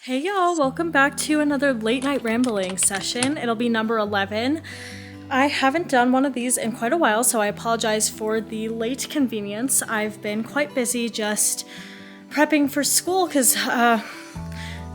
Hey y'all, welcome back to another late night rambling session. It'll be number 11. I haven't done one of these in quite a while, so I apologize for the late convenience. I've been quite busy just prepping for school because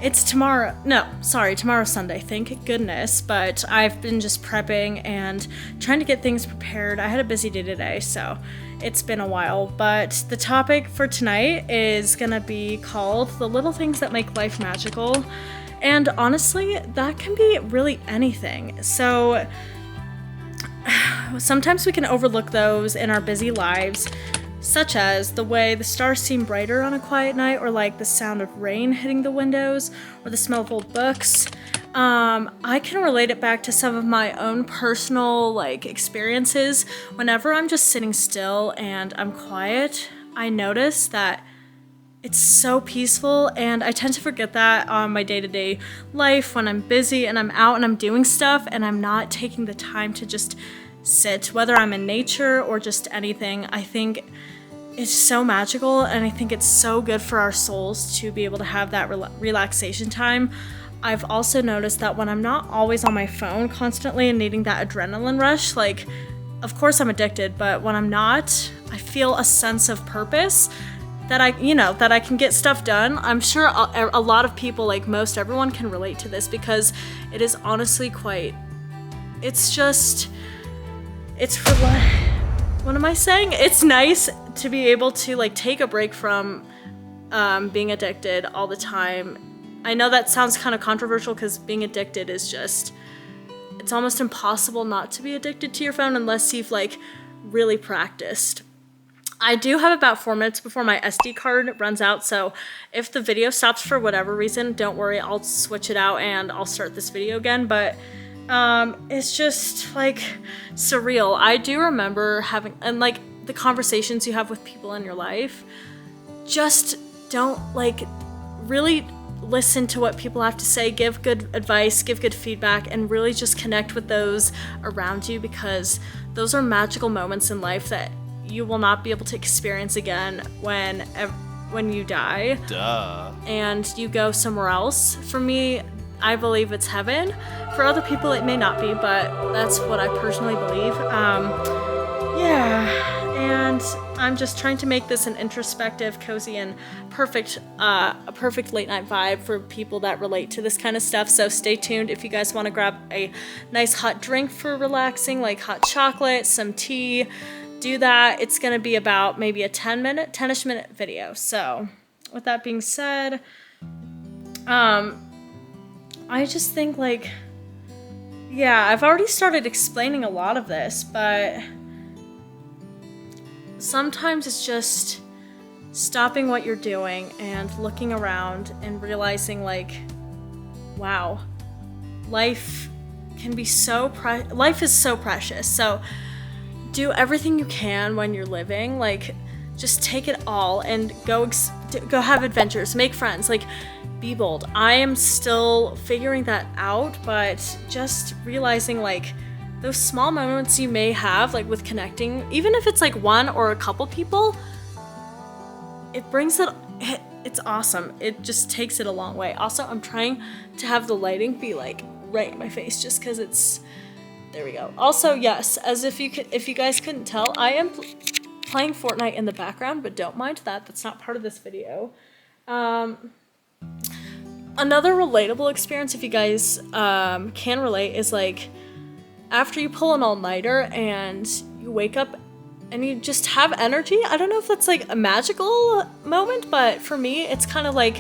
it's tomorrow. No, sorry, tomorrow's Sunday, thank goodness. But I've been just prepping and trying to get things prepared. I had a busy day today, so it's been a while. But the topic for tonight is gonna be called The Little Things That Make Life Magical. And honestly, that can be really anything. So sometimes we can overlook those in our busy lives, such as the way the stars seem brighter on a quiet night, or like the sound of rain hitting the windows, or the smell of old books. I can relate it back to some of my own personal experiences. Whenever I'm just sitting still and I'm quiet, I notice that it's so peaceful, and I tend to forget that on my day-to-day life when I'm busy and I'm out and I'm doing stuff and I'm not taking the time to just sit, whether I'm in nature or just anything. I think it's so magical, and I think it's so good for our souls to be able to have that relaxation time. I've also noticed that when I'm not always on my phone constantly and needing that adrenaline rush, of course I'm addicted, but when I'm not, I feel a sense of purpose that I can get stuff done. I'm sure a lot of people, like most everyone, can relate to this because it is honestly what am I saying? It's nice to be able to take a break from being addicted all the time. I know that sounds kind of controversial because being addicted is it's almost impossible not to be addicted to your phone unless you've really practiced. I do have about 4 minutes before my SD card runs out, so if the video stops for whatever reason, don't worry, I'll switch it out and I'll start this video again. But it's just surreal. I do remember having, and the conversations you have with people in your life, just don't really listen to what people have to say, give good advice, give good feedback, and really just connect with those around you, because those are magical moments in life that you will not be able to experience again when you die. Duh. And you go somewhere else. For me, I believe it's heaven. For other people, it may not be, but that's what I personally believe. And I'm just trying to make this an introspective, cozy, and a perfect late night vibe for people that relate to this kind of stuff. So stay tuned if you guys want to grab a nice hot drink for relaxing, like hot chocolate, some tea. Do that. It's gonna be about maybe a 10-ish minute video. So with that being said, I just think I've already started explaining a lot of this, but sometimes it's just stopping what you're doing and looking around and realizing wow, life can be life is so precious. So do everything you can when you're living. Just take it all and go have adventures, make friends, be bold. I am still figuring that out, but just realizing those small moments you may have with connecting, even if it's one or a couple people, it's awesome. It just takes it a long way. Also, I'm trying to have the lighting be right in my face just because it's, there we go. Also, yes, as if you guys couldn't tell, I am playing Fortnite in the background, but don't mind that. That's not part of this video. Another relatable experience, if you guys can relate, is after you pull an all-nighter and you wake up and you just have energy. I don't know if that's a magical moment, but for me, it's kind of I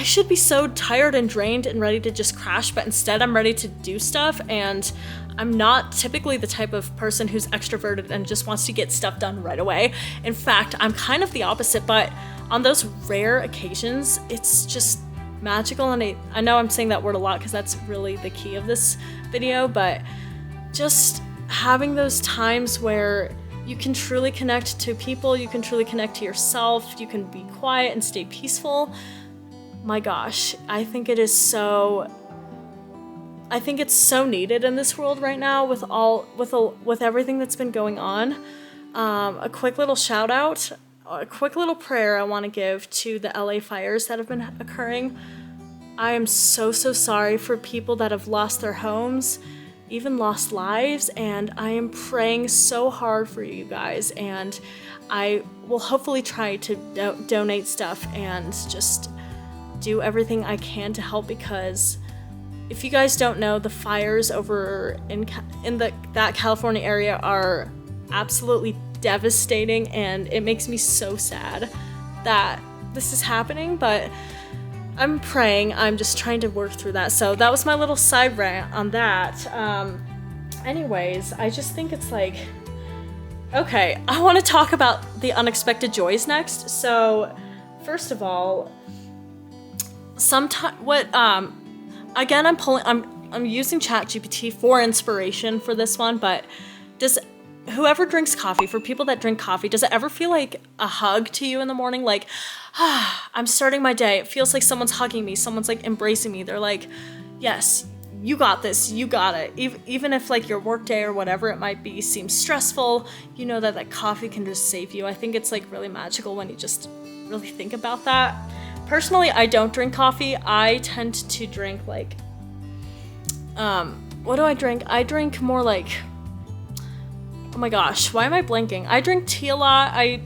should be so tired and drained and ready to just crash, but instead I'm ready to do stuff, and I'm not typically the type of person who's extroverted and just wants to get stuff done right away. In fact, I'm kind of the opposite, but on those rare occasions, it's just magical. And I know I'm saying that word a lot because that's really the key of this video, but just having those times where you can truly connect to people, you can truly connect to yourself, you can be quiet and stay peaceful. My gosh, I think it's so needed in this world right now with everything that's been going on. A quick little shout out. a quick little prayer I want to give to the LA fires that have been occurring. I am so sorry for people that have lost their homes, even lost lives, and I am praying so hard for you guys, and I will hopefully try to donate stuff and just do everything I can to help, because if you guys don't know, the fires over in that California area are absolutely devastating, and it makes me so sad that this is happening, but I'm praying. I'm just trying to work through that. So that was my little side rant on that. Anyways, I just think it's like, okay, I want to talk about the unexpected joys next. So first of all, again, I'm using ChatGPT for inspiration for this one, but whoever drinks coffee, for people that drink coffee, does it ever feel like a hug to you in the morning? Like, I'm starting my day. It feels like someone's hugging me. Someone's like embracing me. They're like, yes, you got this. You got it. Even if like your work day or whatever it might be seems stressful, you know that coffee can just save you. I think it's like really magical when you just really think about that. Personally, I don't drink coffee. I tend to drink like, what do I drink? I drink more like, oh my gosh, why am I blanking? I drink tea a lot. I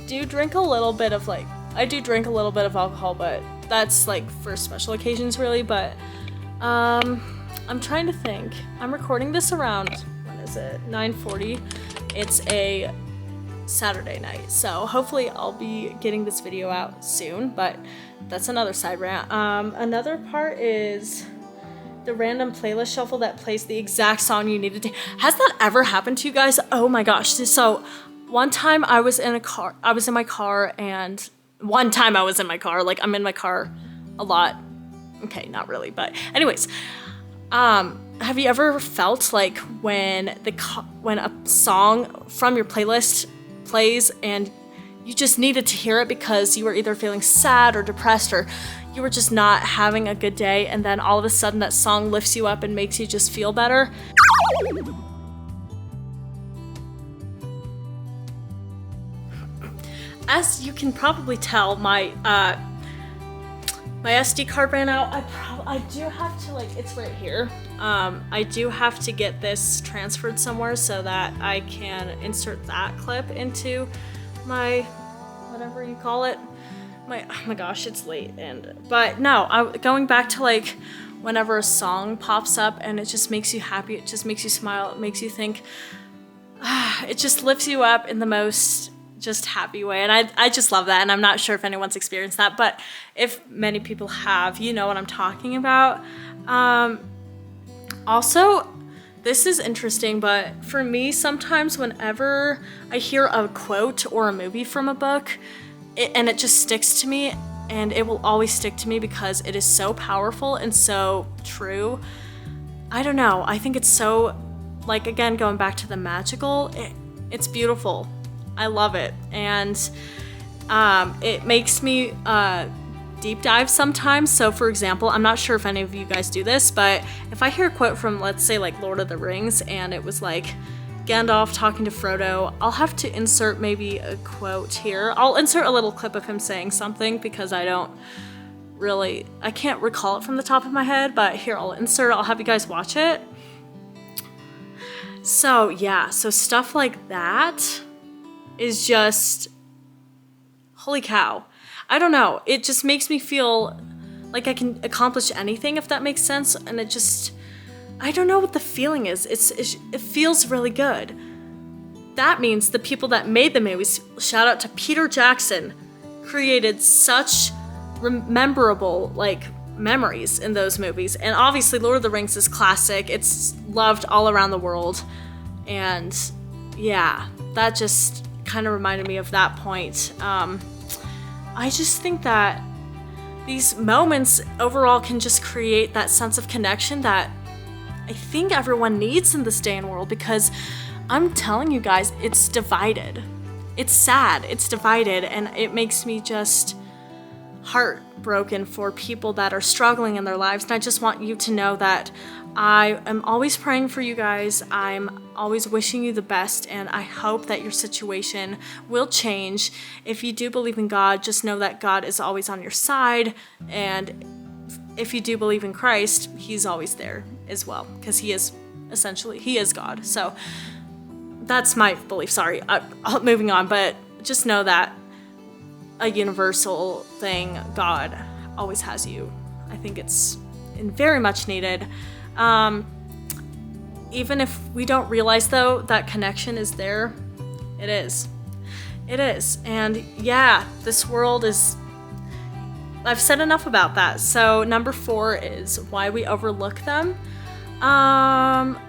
do drink a little bit of alcohol, but that's like for special occasions really. But I'm trying to think. I'm recording this around, when is it? 9:40. It's a Saturday night, so hopefully I'll be getting this video out soon, but that's another side rant. Another part is the random playlist shuffle that plays the exact song you needed to. Has that ever happened to you guys? Oh my gosh. So one time I was in my car, and one time I was in my car, like I'm in my car a lot. Okay, not really, but anyways, have you ever felt like when a song from your playlist plays and you just needed to hear it because you were either feeling sad or depressed, or you were just not having a good day, and then all of a sudden that song lifts you up and makes you just feel better? As you can probably tell, my SD card ran out. I do have to, like, it's right here. I do have to get this transferred somewhere so that I can insert that clip into my, whatever you call it. Oh my gosh, it's late. But no, going back to like whenever a song pops up and it just makes you happy, it just makes you smile, it makes you think, it just lifts you up in the most just happy way. And I just love that. And I'm not sure if anyone's experienced that, but if many people have, you know what I'm talking about. Also, this is interesting, but for me, sometimes whenever I hear a quote or a movie from a book, and it just sticks to me, and it will always stick to me because it is so powerful and so true. I don't know. I think it's so, like, again, going back to the magical, it's beautiful. I love it. And it makes me deep dive sometimes. So for example, I'm not sure if any of you guys do this, but if I hear a quote from, let's say, like Lord of the Rings, and it was like Gandalf talking to Frodo, I'll have to insert maybe a quote here. I'll insert a little clip of him saying something because I can't recall it from the top of my head, but here, I'll have you guys watch it. So yeah, so stuff like that is just, holy cow. I don't know, it just makes me feel like I can accomplish anything, if that makes sense, and it just, I don't know what the feeling is. It feels really good. That means the people that made the movies, shout out to Peter Jackson, created such memorable, like, memories in those movies. And obviously Lord of the Rings is classic. It's loved all around the world. And yeah, that just kind of reminded me of that point. I just think that these moments overall can just create that sense of connection that I think everyone needs in this day and world, because I'm telling you guys, it's divided. It's sad, it's divided, and it makes me just, heartbroken for people that are struggling in their lives. And I just want you to know that I am always praying for you guys. I'm always wishing you the best, and I hope that your situation will change. If you do believe in God, just know that God is always on your side, and if you do believe in Christ, he's always there as well, because he is God. So that's my belief. Sorry, moving on, but just know that a universal thing, God always has you. I think it's very much needed. Even if we don't realize, though, that connection is there, it is. And yeah, this world is, I've said enough about that. So number 4 is why we overlook them.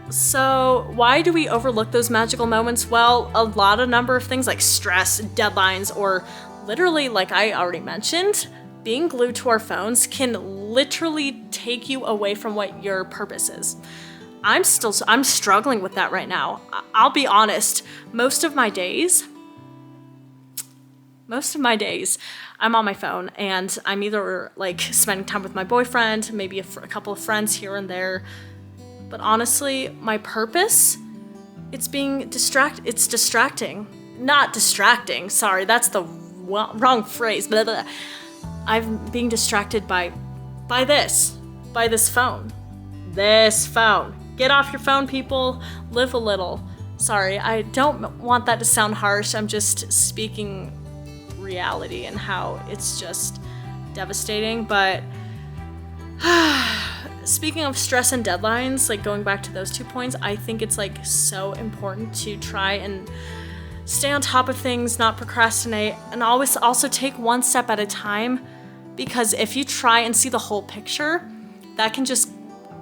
So why do we overlook those magical moments? Well, a number of things like stress, deadlines, or literally, like I already mentioned, being glued to our phones can literally take you away from what your purpose is. I'm struggling with that right now. I'll be honest, most of my days, I'm on my phone, and I'm either like spending time with my boyfriend, maybe a couple of friends here and there. But honestly, my purpose, it's distracting. Not distracting, sorry, that's the wrong phrase. Blah, blah. I'm being distracted by this phone. This phone. Get off your phone, people. Live a little. Sorry, I don't want that to sound harsh. I'm just speaking reality and how it's just devastating. But speaking of stress and deadlines, like going back to those 2 points, I think it's like so important to try and stay on top of things, not procrastinate, and always also take one step at a time, because if you try and see the whole picture, that can just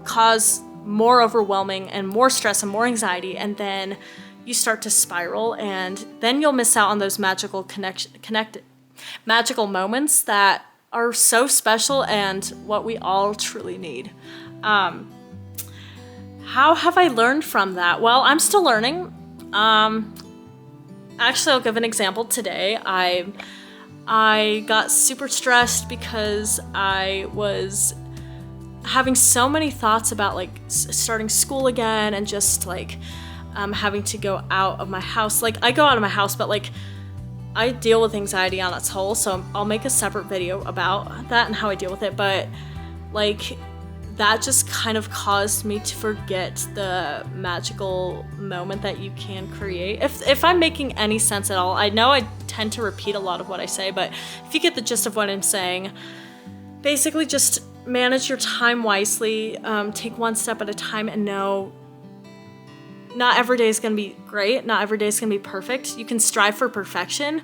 cause more overwhelming and more stress and more anxiety, and then you start to spiral, and then you'll miss out on those magical moments that are so special and what we all truly need. How have I learned from that? Well, I'm still learning. Actually, I'll give an example today. I got super stressed because I was having so many thoughts about like starting school again, and just like having to go out of my house. Like, I go out of my house, but like I deal with anxiety on its whole, so I'll make a separate video about that and how I deal with it. But like, that just kind of caused me to forget the magical moment that you can create. If I'm making any sense at all, I know I tend to repeat a lot of what I say, but if you get the gist of what I'm saying, basically just manage your time wisely, take one step at a time, and know not every day is going to be great, not every day is going to be perfect. You can strive for perfection,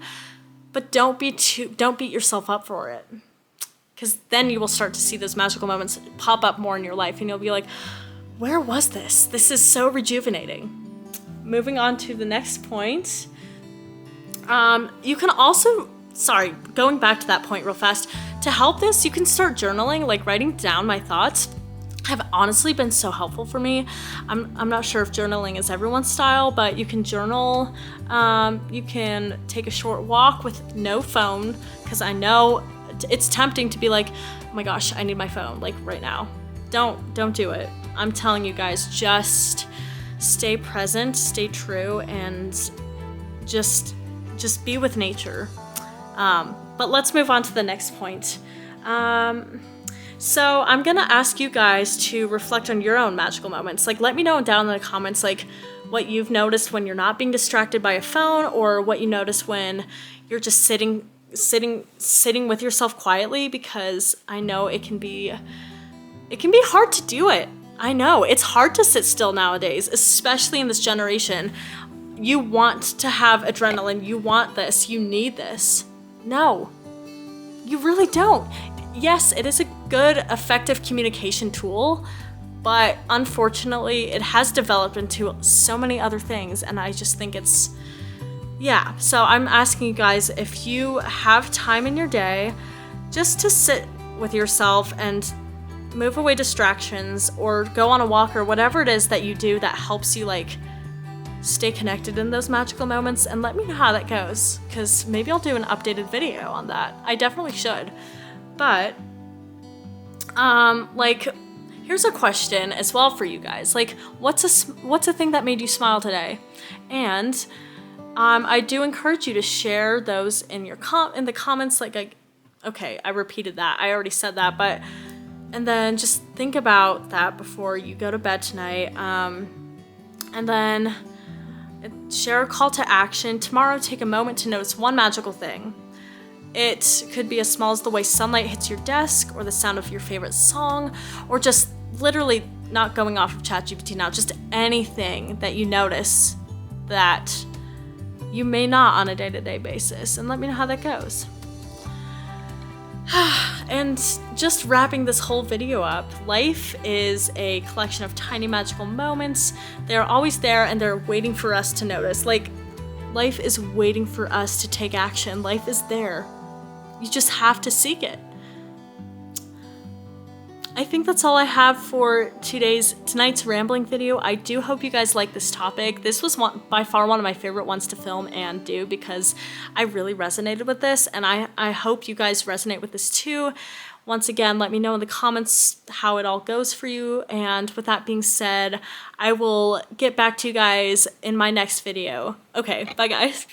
but don't beat yourself up for it. Because then you will start to see those magical moments pop up more in your life, and you'll be like, where was this? This is so rejuvenating. Moving on to the next point. You can also, going back to that point real fast, to help this, you can start journaling, like writing down my thoughts have honestly been so helpful for me. I'm not sure if journaling is everyone's style, but you can journal. You can take a short walk with no phone, because I know it's tempting to be like, oh my gosh, I need my phone, like right now. Don't do it. I'm telling you guys, just stay present, stay true, and just be with nature. But let's move on to the next point. So I'm gonna ask you guys to reflect on your own magical moments. Like, let me know down in the comments, like, what you've noticed when you're not being distracted by a phone, or what you notice when you're just sitting with yourself quietly, because I know it can be hard to do it. I know it's hard to sit still nowadays, especially in this generation. You want to have adrenaline, you want this, you need this. No, you really don't. Yes, it is a good, effective communication tool, but unfortunately, it has developed into so many other things, and I just think it's, yeah. So I'm asking you guys, if you have time in your day, just to sit with yourself and move away distractions, or go on a walk, or whatever it is that you do that helps you like stay connected in those magical moments, and let me know how that goes, because maybe I'll do an updated video on that. I definitely should. But, like, here's a question as well for you guys. Like, what's a thing that made you smile today? And I do encourage you to share those in your in the comments. Like, okay, I repeated that. I already said that, but and then just think about that before you go to bed tonight. And then share a call to action. Tomorrow, take a moment to notice one magical thing. It could be as small as the way sunlight hits your desk, or the sound of your favorite song, or just literally not going off of ChatGPT now, just anything that you notice that you may not on a day-to-day basis, and let me know how that goes. And just wrapping this whole video up, life is a collection of tiny magical moments. They're always there and they're waiting for us to notice. Like, life is waiting for us to take action. Life is there. You just have to seek it. I think that's all I have for tonight's rambling video. I do hope you guys like this topic. This was by far one of my favorite ones to film and do because I really resonated with this, and I hope you guys resonate with this too. Once again, let me know in the comments how it all goes for you, and with that being said, I will get back to you guys in my next video. Okay, bye guys.